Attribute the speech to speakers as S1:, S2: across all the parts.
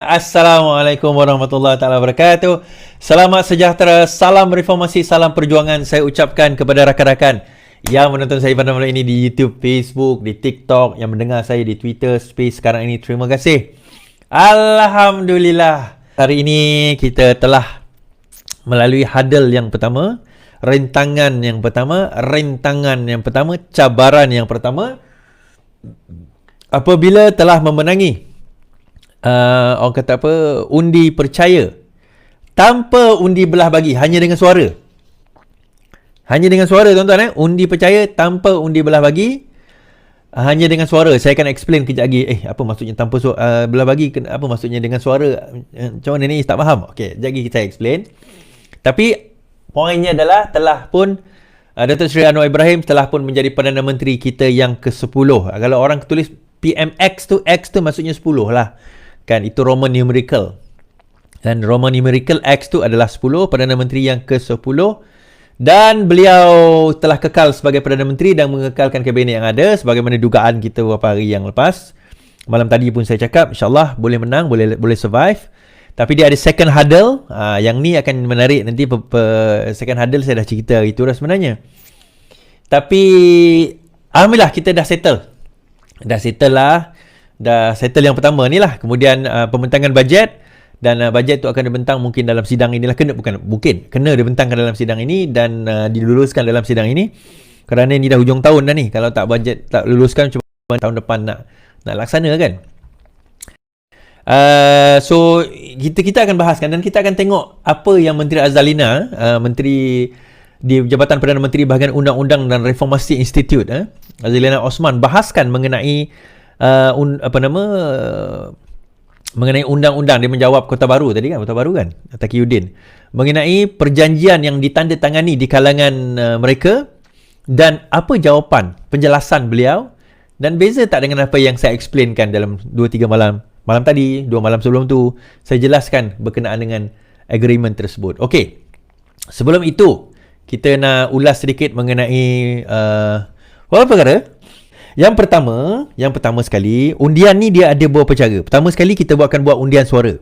S1: Assalamualaikum warahmatullahi taala wabarakatuh. Selamat sejahtera, salam reformasi, salam perjuangan saya ucapkan kepada rakan-rakan yang menonton saya pada malam ini di YouTube, Facebook, di TikTok, yang mendengar saya di Twitter Space sekarang ini. Terima kasih. Alhamdulillah. Hari ini kita telah melalui hurdle yang pertama, rintangan yang pertama, cabaran yang pertama apabila telah memenangi orang kata apa, undi percaya tanpa undi belah bagi, hanya dengan suara. Tuan-tuan, undi percaya tanpa undi belah bagi, hanya dengan suara. Saya akan explain kejap lagi. Apa maksudnya tanpa belah bagi? Apa maksudnya dengan suara? Macam mana ni? Tak faham. Okey, kejap lagi kita explain. Tapi poinnya adalah telah pun Datuk Seri Anwar Ibrahim telah pun menjadi Perdana Menteri kita yang ke-10. Kalau orang tulis PMX tu, X tu maksudnya 10 lah. Kan, itu Roman numerical. Dan Roman numerical X tu adalah 10, Perdana Menteri yang ke-10. Dan beliau telah kekal sebagai Perdana Menteri dan mengekalkan kabinet yang ada sebagaimana dugaan kita beberapa hari yang lepas. Malam tadi pun saya cakap insyaAllah boleh menang, boleh survive. Tapi dia ada second hurdle. Yang ni akan menarik nanti. Second hurdle saya dah cerita hari tu dah sebenarnya. Tapi alhamdulillah kita dah settle. Dah settle yang pertama ni lah. Kemudian pembentangan bajet. Dan bajet tu akan dibentang mungkin dalam sidang inilah. Kena dibentangkan dalam sidang ini. Dan diluluskan dalam sidang ini. Kerana ni dah hujung tahun dah ni. Kalau tak bajet, tak luluskan, cuma tahun depan nak laksana kan. So kita akan bahaskan dan kita akan tengok apa yang Menteri Azalina, Menteri di Jabatan Perdana Menteri Bahagian Undang-Undang dan Reformasi Institute, Azalina Osman bahaskan mengenai mengenai undang-undang. Dia menjawab Kota Baru tadi kan, Taqiyuddin, mengenai perjanjian yang ditandatangani di kalangan mereka dan apa jawapan penjelasan beliau, dan beza tak dengan apa yang saya explainkan dalam 2-3 malam tadi, 2 malam sebelum tu. Saya jelaskan berkenaan dengan agreement tersebut. Okey, sebelum itu kita nak ulas sedikit mengenai beberapa perkara. Yang pertama sekali, undian ni dia ada beberapa cara. Pertama sekali kita akan buat undian suara.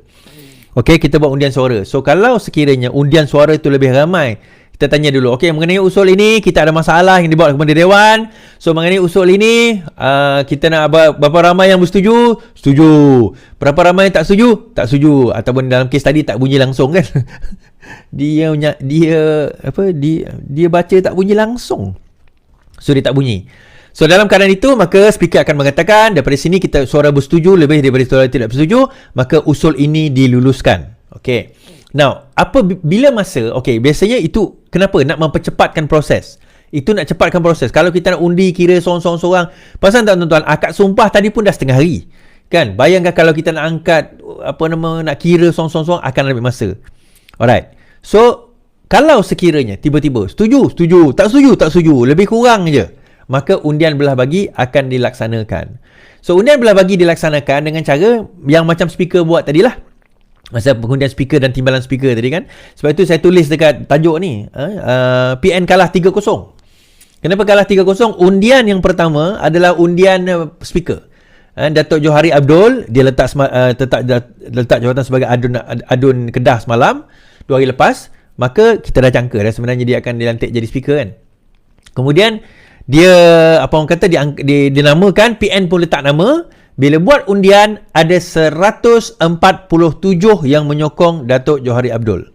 S1: Okey, kita buat undian suara. So kalau sekiranya undian suara itu lebih ramai, kita tanya dulu, okey, mengenai usul ini kita ada masalah yang dibawa kepada Dewan. So mengenai usul ini kita nak berapa ramai yang bersetuju? Setuju. Berapa ramai yang tak setuju? Tak setuju. Ataupun dalam kes tadi tak bunyi langsung kan. dia baca tak bunyi langsung. So dia tak bunyi. So dalam keadaan itu, maka speaker akan mengatakan daripada sini kita suara bersetuju lebih daripada suara tidak bersetuju, maka usul ini diluluskan. Okey. Now, bila masa, okey, biasanya itu kenapa nak mempercepatkan proses. Itu nak cepatkan proses. Kalau kita nak undi kira seorang-seorang, pasal tak tuan-tuan, akad sumpah tadi pun dah setengah hari. Kan? Bayangkan kalau kita nak angkat nak kira seorang-seorang akan ambil masa. Alright. So, kalau sekiranya tiba-tiba setuju, tak setuju, lebih kurang je, maka undian belah bagi akan dilaksanakan. So undian belah bagi dilaksanakan dengan cara yang macam speaker buat tadilah. Masa pengundian speaker dan timbalan speaker tadi kan. Sebab itu saya tulis dekat tajuk ni, PN kalah 3-0. Kenapa kalah 3-0? Undian yang pertama adalah undian speaker. Datuk Johari Abdul, dia letak jawatan sebagai adun Kedah semalam, 2 hari lepas. Maka kita dah jangka dah sebenarnya dia akan dilantik jadi speaker kan. Kemudian dia dinamakan, PN pun letak nama. Bila buat undian ada 147 yang menyokong Datuk Johari Abdul.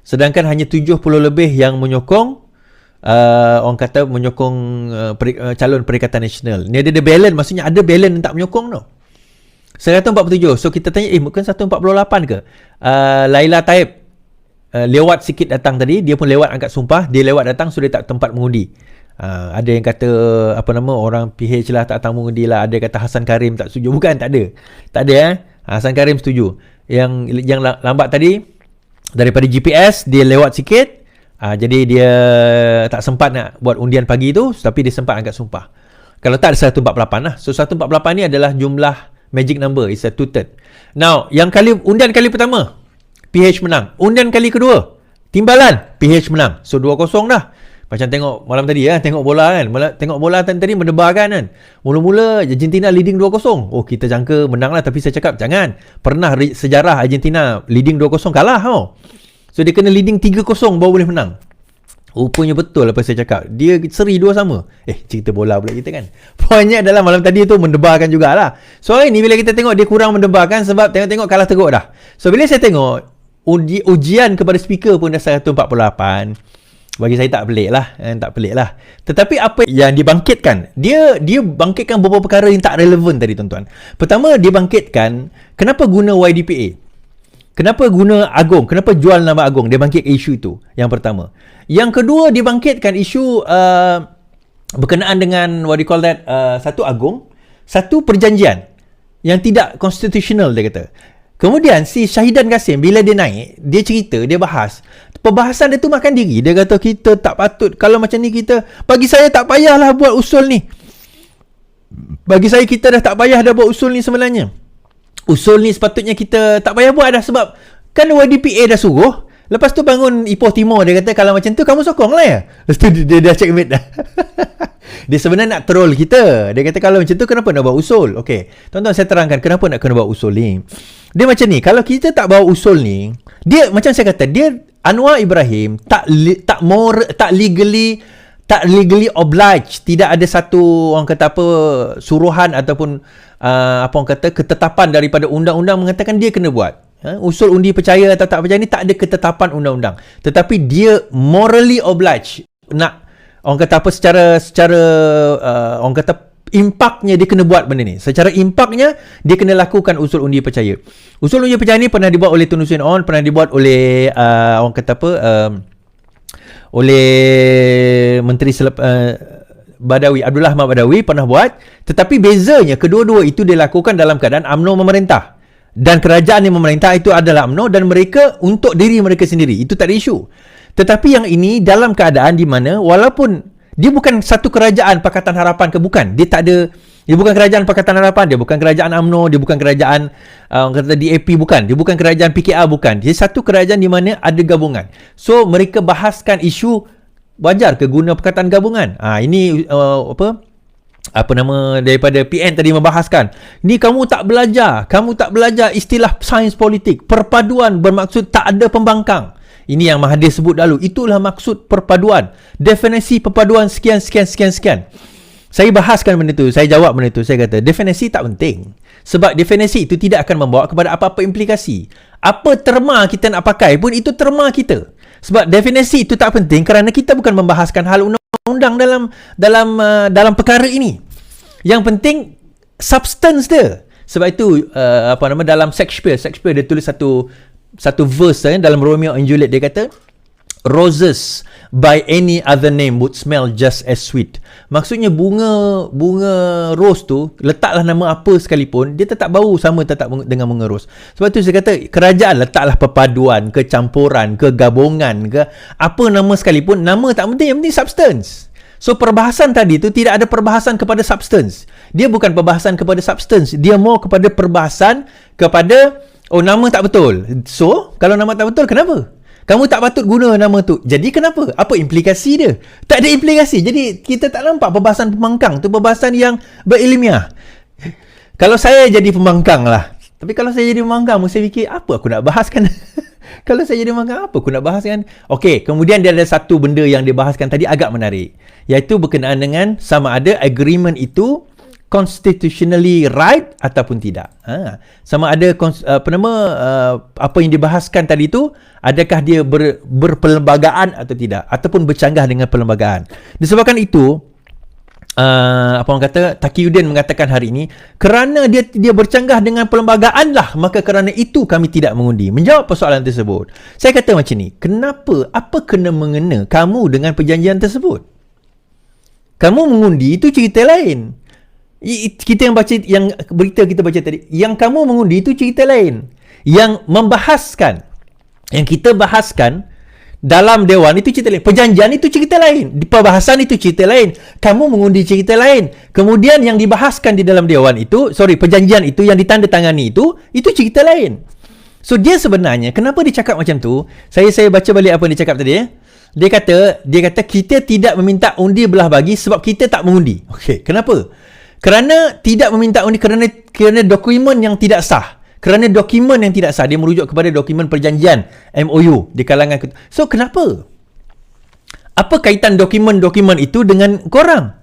S1: Sedangkan hanya 70 lebih yang menyokong calon Perikatan Nasional. Ni ada balance, maksudnya ada balance yang tak menyokong tau. 147. So kita tanya, bukan 148 ke? Laila Taib lewat sikit datang tadi, dia pun lewat angkat sumpah, dia lewat datang, so dia tak tempat mengundi. Ada yang kata orang PH lah tak datang mengundi lah. Ada yang kata Hasan Karim tak setuju. Bukan, tak ada Hasan Karim setuju. Yang lambat tadi daripada GPS dia lewat sikit, jadi dia tak sempat nak buat undian pagi tu, tapi dia sempat angkat sumpah. Kalau tak ada 148 lah. So 148 ni adalah jumlah magic number, it's a 2/3. Now undian kali pertama PH menang. Undian kali kedua timbalan PH menang. So 2-0 dah. Macam tengok malam tadi tengok bola kan. Tengok bola tadi mendebarkan kan. Mula-mula Argentina leading 2-0. Oh, kita jangka menang lah, tapi saya cakap jangan. Pernah sejarah Argentina leading 2-0 kalah tau. So dia kena leading 3-0 baru boleh menang. Rupanya betul apa saya cakap. Dia seri 2 sama. Cerita bola pula kita kan. Poinnya adalah malam tadi tu mendebarkan jugalah. So ini bila kita tengok dia kurang mendebarkan sebab tengok-tengok kalah teruk dah. So bila saya tengok ujian kepada speaker pun dah 148. Bagi saya tak pelik lah. Tetapi apa yang dibangkitkan, dia bangkitkan beberapa perkara yang tak relevan tadi tuan-tuan. Pertama, dia bangkitkan kenapa guna YDPA, kenapa guna Agong, kenapa jual nama Agong. Dia bangkit isu itu yang pertama. Yang kedua, dia bangkitkan isu berkenaan dengan what do you call that, satu Agong, satu perjanjian yang tidak constitutional, dia kata. Kemudian si Syahidan Kasim bila dia naik, dia cerita, dia bahas. Perbahasan dia tu makan diri. Dia kata kita tak patut, kalau macam ni kita, bagi saya tak payahlah buat usul ni. Bagi saya kita dah tak payah dah buat usul ni sebenarnya. Usul ni sepatutnya kita tak payah buat dah sebab kan YDPA dah suruh. Lepas tu bangun Ipoh Timur, dia kata kalau macam tu kamu sokong lah ya. Lepas tu dia dah checkmate dah. Dia sebenarnya nak troll kita. Dia kata kalau macam tu kenapa nak buat usul? Okey, tuan-tuan saya terangkan kenapa nak kena buat usul ni. Dia macam ni, kalau kita tak bawa usul ni, dia macam saya kata, dia Anwar Ibrahim tak legally obliged. Tidak ada satu orang kata apa suruhan ataupun apa orang kata ketetapan daripada undang-undang mengatakan dia kena buat. Usul undi percaya atau tak percaya ni tak ada ketetapan undang-undang. Tetapi dia morally obliged nak orang kata apa secara orang kata impaknya dia kena buat benda ni. Secara impaknya dia kena lakukan usul undi percaya. Usul undi percaya ni pernah dibuat oleh Tun Hussein On, pernah dibuat oleh orang kata apa oleh Menteri Badawi, Abdullah Ahmad Badawi pernah buat. Tetapi bezanya kedua-dua itu dilakukan dalam keadaan UMNO memerintah. Dan kerajaan yang memerintah itu adalah UMNO dan mereka untuk diri mereka sendiri. Itu tak ada isu. Tetapi yang ini dalam keadaan di mana walaupun dia bukan satu kerajaan Pakatan Harapan ke, bukan. Dia tak ada, dia bukan kerajaan Pakatan Harapan, dia bukan kerajaan UMNO, dia bukan kerajaan kata DAP, bukan. Dia bukan kerajaan PKR, bukan. Dia satu kerajaan di mana ada gabungan. So mereka bahaskan isu wajar ke guna Pakatan Gabungan. Ini apa nama daripada PN tadi membahaskan. Ni kamu tak belajar istilah sains politik. Perpaduan bermaksud tak ada pembangkang. Ini yang Mahathir sebut dahulu. Itulah maksud perpaduan. Definisi perpaduan sekian. Saya bahaskan benda tu. Saya jawab benda tu. Saya kata definisi tak penting. Sebab definisi itu tidak akan membawa kepada apa-apa implikasi. Apa terma kita nak pakai pun itu terma kita. Sebab definisi itu tak penting kerana kita bukan membahaskan hal undang-undang dalam perkara ini. Yang penting substance dia. Sebab itu dalam Shakespeare dia tulis satu verse dalam Romeo and Juliet. Dia kata roses by any other name would smell just as sweet. Maksudnya bunga rose tu letaklah nama apa sekalipun dia tetap bau sama tetap dengan bunga rose. Sebab tu saya kata kerajaan letaklah perpaduan, kecampuran, kegabungan ke apa nama sekalipun, nama tak penting, yang penting substance. So perbahasan tadi tu tidak ada perbahasan kepada substance. Dia bukan perbahasan kepada substance, dia more kepada perbahasan kepada nama tak betul. So, kalau nama tak betul, kenapa? Kamu tak patut guna nama tu. Jadi kenapa? Apa implikasi dia? Tak ada implikasi. Jadi, kita tak nampak perbahasan pembangkang tu perbahasan yang berilmiah. Kalau saya jadi pembangkang lah. Tapi kalau saya jadi pembangkang, saya fikir, apa aku nak bahaskan? Kalau saya jadi pembangkang, apa aku nak bahaskan? Okey, kemudian dia ada satu benda yang dibahaskan tadi agak menarik. Iaitu berkenaan dengan sama ada agreement itu constitutionally right ataupun tidak. Sama ada apa yang dibahaskan tadi tu, adakah dia berperlembagaan atau tidak, ataupun bercanggah dengan perlembagaan. Disebabkan itu apa orang kata, Taqiyuddin mengatakan hari ini, kerana dia bercanggah dengan perlembagaan lah, maka kerana itu kami tidak mengundi. Menjawab persoalan tersebut, saya kata macam ni, kenapa, apa kena mengena kamu dengan perjanjian tersebut? Kamu mengundi itu cerita lain. Kita yang baca, yang berita kita baca tadi, yang kamu mengundi itu cerita lain. Yang membahaskan, yang kita bahaskan dalam dewan itu cerita lain. Perjanjian itu cerita lain. Perbahasan itu cerita lain. Kamu mengundi cerita lain. Kemudian yang dibahaskan di dalam dewan itu, perjanjian itu yang ditandatangani itu cerita lain. So dia sebenarnya, kenapa dia cakap macam tu? Saya baca balik apa dia cakap tadi Dia kata kita tidak meminta undi belah bagi sebab kita tak mengundi. Okey, kenapa? Kerana tidak meminta undi kerana dokumen yang tidak sah. Kerana dokumen yang tidak sah. Dia merujuk kepada dokumen perjanjian MOU di kalangan. So, kenapa? Apa kaitan dokumen-dokumen itu dengan korang?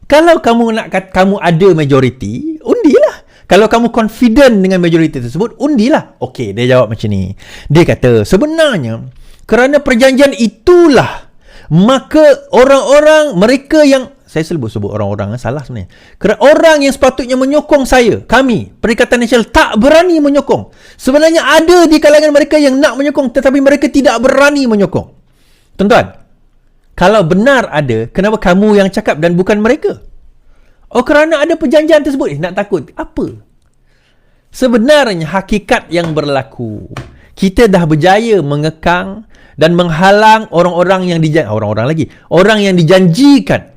S1: Kalau kamu ada majoriti, undilah. Kalau kamu confident dengan majoriti tersebut, undilah. Okey, dia jawab macam ni. Dia kata, sebenarnya kerana perjanjian itulah maka orang-orang mereka yang saya sebut orang-orang salah sebenarnya. Kerana orang yang sepatutnya menyokong kami, Perikatan Nasional tak berani menyokong. Sebenarnya ada di kalangan mereka yang nak menyokong tetapi mereka tidak berani menyokong. Tuan-tuan, kalau benar ada, kenapa kamu yang cakap dan bukan mereka? Oh, kerana ada perjanjian tersebut. Nak takut? Apa? Sebenarnya hakikat yang berlaku, kita dah berjaya mengekang dan menghalang orang yang dijanjikan.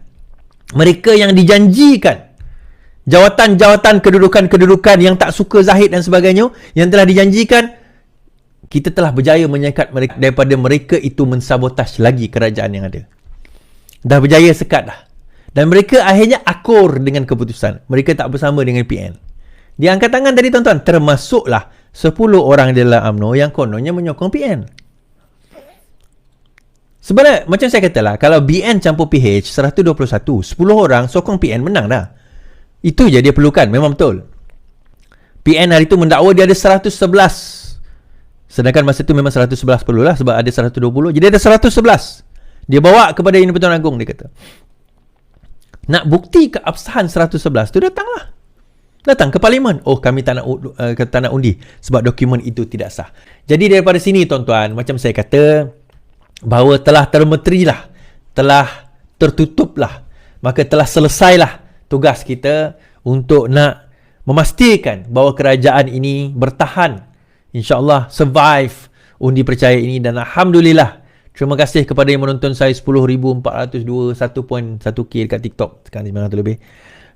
S1: Mereka yang dijanjikan jawatan-jawatan kedudukan-kedudukan yang tak suka Zahid dan sebagainya yang telah dijanjikan, kita telah berjaya menyekat mereka daripada mereka itu mensabotaj lagi kerajaan yang ada. Dah berjaya sekat dah. Dan mereka akhirnya akur dengan keputusan. Mereka tak bersama dengan PN. Dia angkat tangan tadi tuan-tuan, termasuklah 10 orang dalam UMNO yang kononnya menyokong PN. Sebenarnya macam saya katalah, kalau BN campur PH 121, 10 orang sokong PN menang dah. Itu je dia perlukan, memang betul. PN hari tu mendakwa dia ada 111. Sedangkan masa tu memang 111 perlulah sebab ada 120. Jadi ada 111. Dia bawa kepada Yang di-Pertuan Agong, dia kata. Nak bukti keabsahan 111 tu datanglah. Datang ke parlimen. Oh, kami tak nak undi sebab dokumen itu tidak sah. Jadi daripada sini tuan-tuan, macam saya kata, bahawa telah termeterilah, telah tertutuplah, maka telah selesailah tugas kita untuk nak memastikan bahawa kerajaan ini bertahan, insyaAllah survive undi percaya ini. Dan Alhamdulillah, terima kasih kepada yang menonton saya 10,402 1.1k dekat TikTok, sekarang 900 lebih.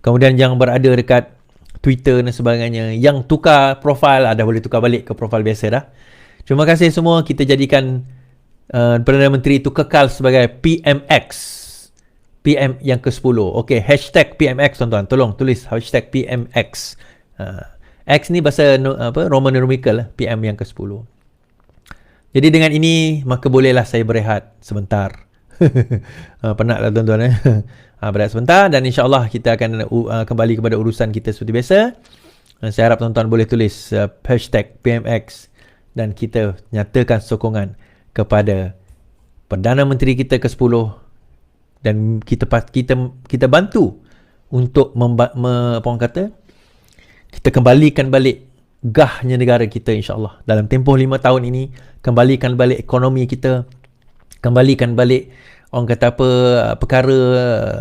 S1: Kemudian yang berada dekat Twitter dan sebagainya, yang tukar profil dah boleh tukar balik ke profil biasa dah. Terima kasih semua. Kita jadikan Perdana Menteri itu kekal sebagai PMX, PM yang ke-10. Okey, hashtag PMX tuan-tuan, tolong tulis hashtag PMX. X ni bahasa Roman numeral lah, PM yang ke-10. Jadi dengan ini maka bolehlah saya berehat sebentar. Penat lah tuan-tuan berehat sebentar dan insyaAllah kita akan kembali kepada urusan kita seperti biasa. Saya harap tuan-tuan boleh tulis hashtag PMX dan kita nyatakan sokongan kepada Perdana Menteri kita ke-10 dan kita bantu untuk apa orang kata, kita kembalikan balik gahnya negara kita insyaAllah. Dalam tempoh 5 tahun ini, kembalikan balik ekonomi kita, kembalikan balik orang kata apa, perkara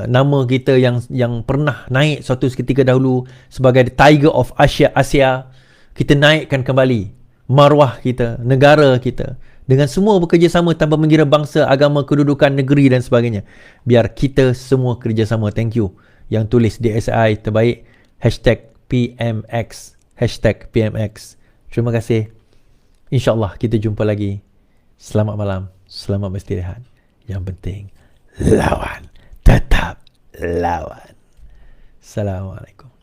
S1: nama kita yang pernah naik suatu seketika dahulu sebagai the Tiger of Asia, kita naikkan kembali maruah kita, negara kita, dengan semua bekerjasama tanpa mengira bangsa, agama, kedudukan, negeri dan sebagainya. Biar kita semua kerjasama. Thank you yang tulis DSI terbaik, hashtag PMX, hashtag PMX. Terima kasih. InsyaAllah kita jumpa lagi. Selamat malam, selamat beristirahat. Yang penting lawan, tetap lawan. Assalamualaikum.